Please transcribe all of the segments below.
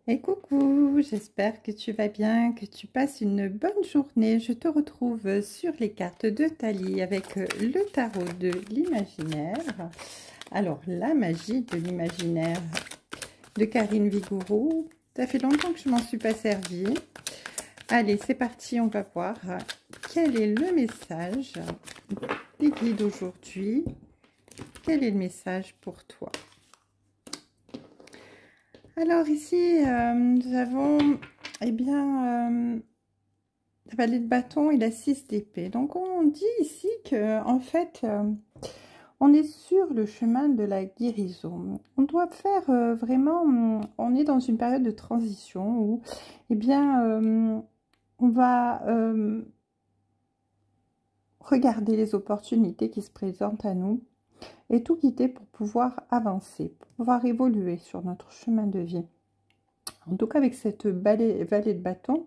Et coucou, j'espère que tu vas bien, que tu passes une bonne journée. Je te retrouve sur les cartes de Thalie avec le tarot de l'imaginaire. Alors, la magie de l'imaginaire de Karine Vigourou. Ça fait longtemps que je m'en suis pas servie. Allez, c'est parti, on va voir quel est le message des guides aujourd'hui. Quel est le message pour toi? Alors ici, nous avons, eh bien, la valet de bâton et la 6 d'épée. Donc on dit ici que en fait, on est sur le chemin de la guérison. On doit faire vraiment, on est dans une période de transition où, eh bien, on va regarder les opportunités qui se présentent à nous et tout quitter pour pouvoir avancer, pour pouvoir évoluer sur notre chemin de vie. En tout cas, avec cette valet de bâton,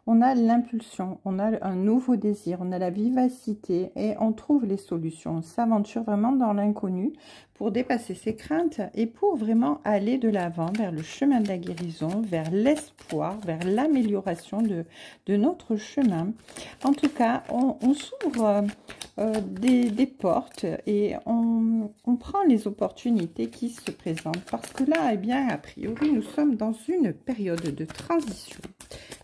on a l'impulsion, on a un nouveau désir, on a la vivacité et on trouve les solutions. On s'aventure vraiment dans l'inconnu pour dépasser ses craintes et pour vraiment aller de l'avant vers le chemin de la guérison, vers l'espoir, vers l'amélioration de notre chemin. En tout cas, on s'ouvre des portes et on prend les opportunités qui se présentent parce que là, eh bien, a priori, nous sommes dans une période de transition.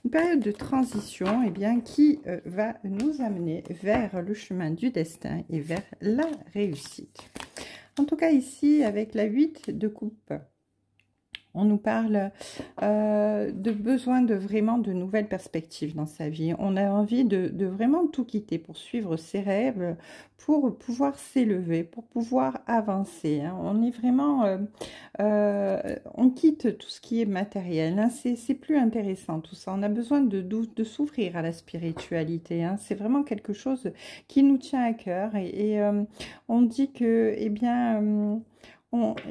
Une période de transition, eh bien, qui va nous amener vers le chemin du destin et vers la réussite. En tout cas, ici, avec la 8 de coupe, on nous parle de besoin de vraiment de nouvelles perspectives dans sa vie. On a envie de vraiment tout quitter pour suivre ses rêves, pour pouvoir s'élever, pour pouvoir avancer. Hein. On est vraiment... on quitte tout ce qui est matériel. Hein. C'est plus intéressant tout ça. On a besoin de s'ouvrir à la spiritualité. Hein. C'est vraiment quelque chose qui nous tient à cœur. Et on dit que, eh bien...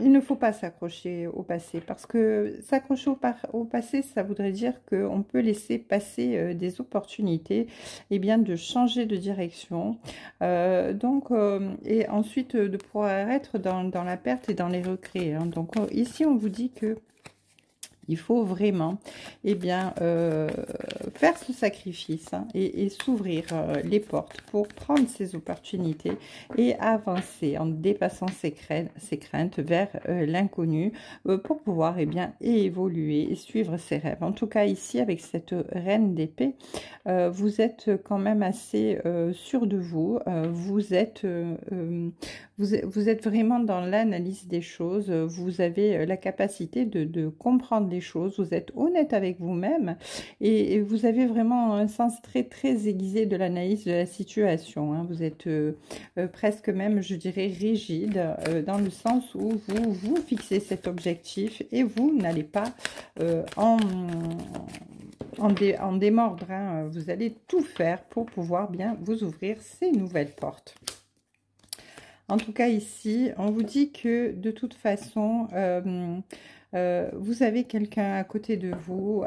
il ne faut pas s'accrocher au passé parce que s'accrocher au passé, ça voudrait dire qu'on peut laisser passer des opportunités et bien de changer de direction. Et ensuite de pouvoir être dans la perte et dans les regrets. Hein. Donc ici, on vous dit que il faut vraiment faire ce sacrifice hein, et s'ouvrir les portes pour prendre ces opportunités et avancer en dépassant ses craintes vers l'inconnu pour pouvoir évoluer et suivre ses rêves. En tout cas ici avec cette reine d'épée, vous êtes quand même assez sûr de vous, vous êtes vraiment dans l'analyse des choses, vous avez la capacité de comprendre les choses, vous êtes honnête avec vous-même et vous avez vraiment un sens très très aiguisé de l'analyse de la situation. Hein. Vous êtes presque même, je dirais, rigide dans le sens où vous fixez cet objectif et vous n'allez pas en démordre. Hein. Vous allez tout faire pour pouvoir bien vous ouvrir ces nouvelles portes. En tout cas, ici, on vous dit que de toute façon, vous avez quelqu'un à côté de vous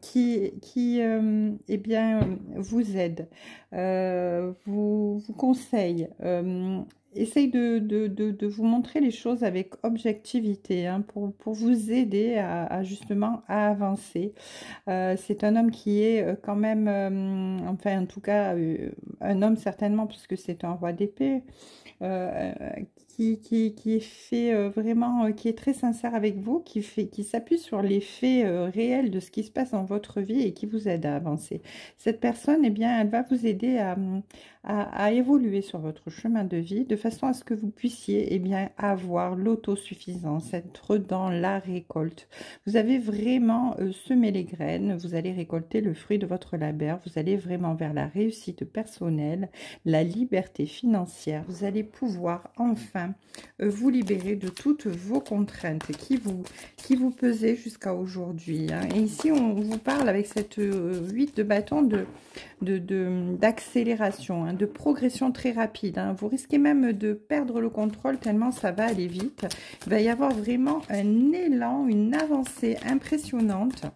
qui vous aide, vous conseille, essaye de vous montrer les choses avec objectivité hein, pour vous aider à justement à avancer. C'est un homme qui est quand même, enfin en tout cas, un homme certainement puisque c'est un roi d'épée. Euh, qui fait vraiment, qui est très sincère avec vous, qui s'appuie sur les faits réels de ce qui se passe dans votre vie et qui vous aide à avancer. Cette personne, eh bien, elle va vous aider à évoluer sur votre chemin de vie de façon à ce que vous puissiez eh bien, avoir l'autosuffisance, être dans la récolte. Vous avez vraiment semé les graines, vous allez récolter le fruit de votre labeur, vous allez vraiment vers la réussite personnelle, la liberté financière, vous allez pouvoir enfin vous libérer de toutes vos contraintes qui vous pesaient jusqu'à aujourd'hui. Hein. Et ici, on vous parle avec cette 8 de bâton d'accélération, hein, de progression très rapide. Hein. Vous risquez même de perdre le contrôle tellement ça va aller vite. Il va y avoir vraiment un élan, une avancée impressionnante.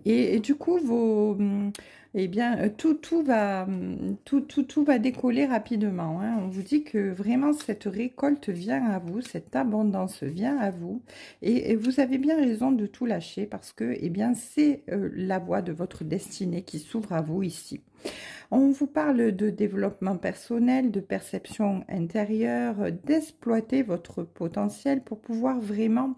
Et du coup, eh bien, tout va décoller rapidement, hein. On vous dit que vraiment cette récolte vient à vous, cette abondance vient à vous, et vous avez bien raison de tout lâcher parce que, eh bien, c'est la voie de votre destinée qui s'ouvre à vous ici. On vous parle de développement personnel, de perception intérieure, d'exploiter votre potentiel pour pouvoir vraiment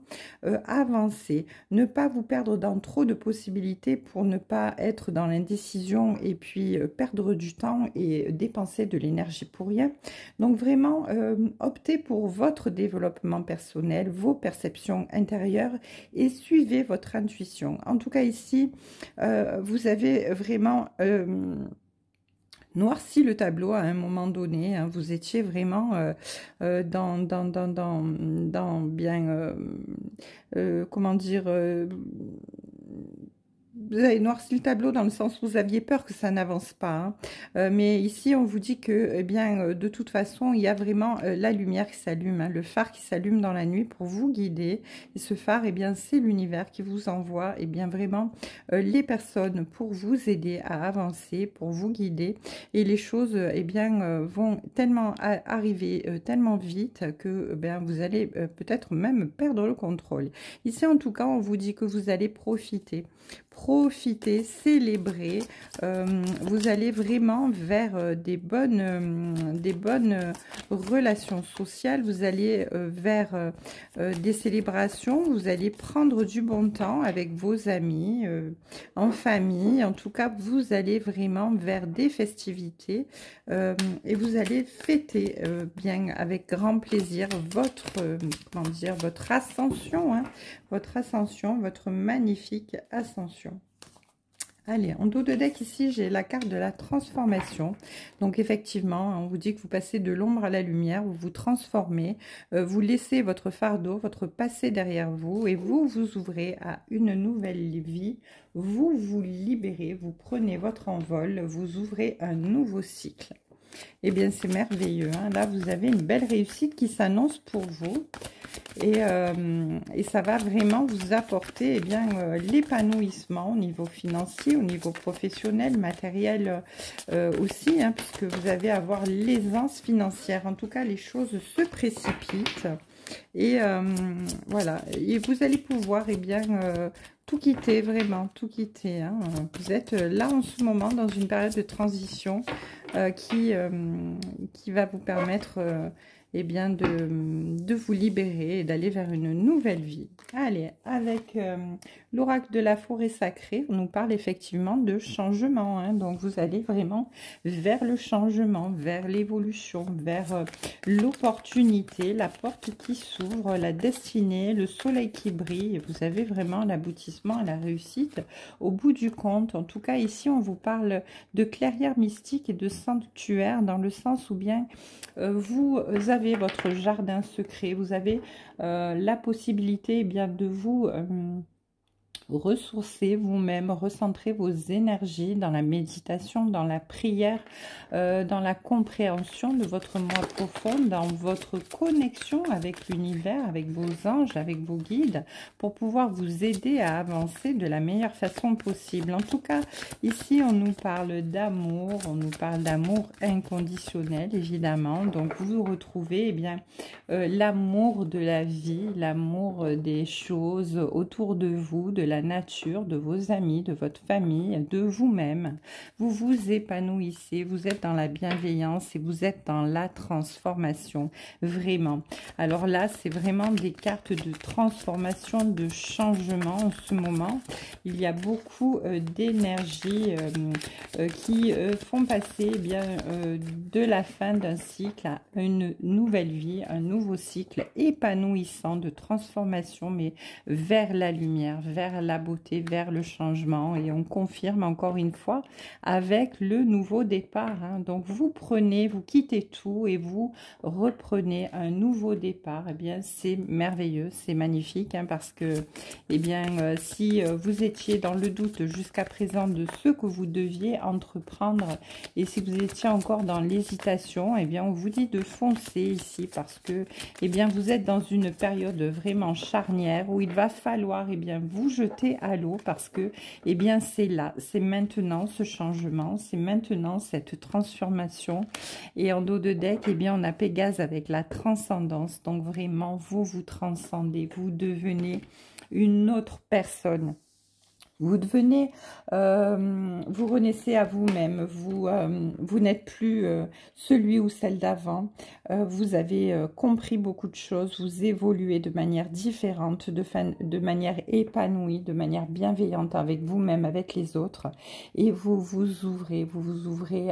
avancer. Ne pas vous perdre dans trop de possibilités pour ne pas être dans l'indécision et puis perdre du temps et dépenser de l'énergie pour rien. Donc vraiment, optez pour votre développement personnel, vos perceptions intérieures et suivez votre intuition. En tout cas ici, vous avez vraiment noirci le tableau à un moment donné, hein. Vous étiez vraiment dans bien, comment dire, vous avez noirci le tableau dans le sens où vous aviez peur que ça n'avance pas, hein. Mais ici, on vous dit que, eh bien, de toute façon, il y a vraiment la lumière qui s'allume, hein, le phare qui s'allume dans la nuit pour vous guider. Et ce phare, eh bien, c'est l'univers qui vous envoie, eh bien, vraiment les personnes pour vous aider à avancer, pour vous guider. Et les choses, eh bien, vont tellement arriver tellement vite que, eh bien, vous allez peut-être même perdre le contrôle. Ici, en tout cas, on vous dit que vous allez profiter, célébrer, vous allez vraiment vers des bonnes relations sociales, vous allez vers des célébrations, vous allez prendre du bon temps avec vos amis, en famille, en tout cas vous allez vraiment vers des festivités et vous allez fêter bien avec grand plaisir votre, comment dire, votre ascension, hein, votre magnifique ascension. Allez, en dos de deck ici, j'ai la carte de la transformation. Donc effectivement, on vous dit que vous passez de l'ombre à la lumière, vous vous transformez, vous laissez votre fardeau, votre passé derrière vous et vous vous ouvrez à une nouvelle vie. Vous vous libérez, vous prenez votre envol, vous ouvrez un nouveau cycle. Eh bien, c'est merveilleux, hein. Là, vous avez une belle réussite qui s'annonce pour vous. Et ça va vraiment vous apporter, eh bien, l'épanouissement au niveau financier, au niveau professionnel, matériel aussi, hein, puisque vous allez avoir l'aisance financière. En tout cas, les choses se précipitent. Et voilà, et vous allez pouvoir, eh bien, tout quitter, vraiment, tout quitter, hein. Vous êtes là en ce moment dans une période de transition qui va vous permettre eh bien, de vous libérer et d'aller vers une nouvelle vie. Allez, avec l'oracle de la forêt sacrée, on nous parle effectivement de changement, hein. Donc, vous allez vraiment vers le changement, vers l'évolution, vers l'opportunité, la porte qui s'ouvre, la destinée, le soleil qui brille. Vous avez vraiment l'aboutissement, la réussite au bout du compte. En tout cas, ici, on vous parle de clairière mystique et de sanctuaire dans le sens où bien vous avez votre jardin secret, vous avez la possibilité, eh bien, de vous ressourcer vous-même, recentrer vos énergies dans la méditation, dans la prière, dans la compréhension de votre moi profond, dans votre connexion avec l'univers, avec vos anges, avec vos guides, pour pouvoir vous aider à avancer de la meilleure façon possible. En tout cas, ici, on nous parle d'amour, on nous parle d'amour inconditionnel, évidemment. Donc, vous retrouvez, eh bien, l'amour de la vie, l'amour des choses autour de vous, de la nature, de vos amis, de votre famille, de vous-même. Vous vous épanouissez, vous êtes dans la bienveillance et vous êtes dans la transformation, vraiment. Alors là, c'est vraiment des cartes de transformation, de changement en ce moment. Il y a beaucoup d'énergie qui font passer, eh bien, de la fin d'un cycle à une nouvelle vie, un nouveau cycle épanouissant de transformation, mais vers la lumière, vers la beauté, vers le changement. Et on confirme encore une fois avec le nouveau départ, hein. Donc vous prenez, vous quittez tout et vous reprenez un nouveau départ. Eh bien, c'est merveilleux, c'est magnifique, hein, parce que, eh bien, si vous étiez dans le doute jusqu'à présent de ce que vous deviez entreprendre et si vous étiez encore dans l'hésitation, eh bien, on vous dit de foncer ici parce que, eh bien, vous êtes dans une période vraiment charnière où il va falloir, eh bien, vous jeter à l'eau parce que, eh bien, c'est là, c'est maintenant ce changement, c'est maintenant cette transformation. Et en dos de deck, eh bien, on a Pégase avec la transcendance. Donc, vraiment, vous transcendez, vous devenez une autre personne. Vous devenez, vous renaissez à vous-même, vous n'êtes plus celui ou celle d'avant, vous avez compris beaucoup de choses, vous évoluez de manière différente, de manière épanouie, de manière bienveillante avec vous-même, avec les autres, et vous vous ouvrez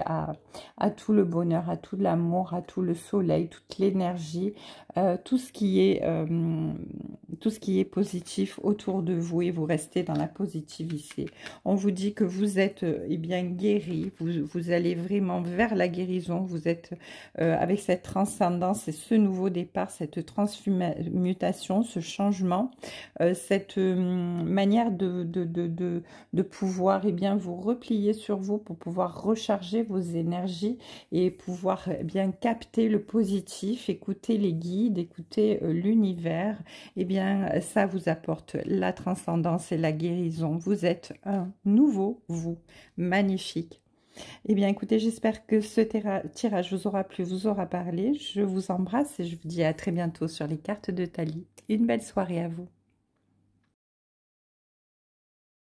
à tout le bonheur, à tout l'amour, à tout le soleil, toute l'énergie, tout ce qui est positif autour de vous, et vous restez dans la positivité. On vous dit que vous êtes eh bien guéri, vous allez vraiment vers la guérison, vous êtes avec cette transcendance et ce nouveau départ, cette transmutation, ce changement, cette manière de pouvoir eh bien vous replier sur vous pour pouvoir recharger vos énergies et pouvoir eh bien capter le positif, écouter les guides, écouter l'univers. Eh bien ça vous apporte la transcendance et la guérison. Vous êtes un nouveau vous, magnifique. Eh bien écoutez, j'espère que ce tirage vous aura plu, vous aura parlé. Je vous embrasse et je vous dis à très bientôt sur les cartes de Thalie. Une belle soirée à vous.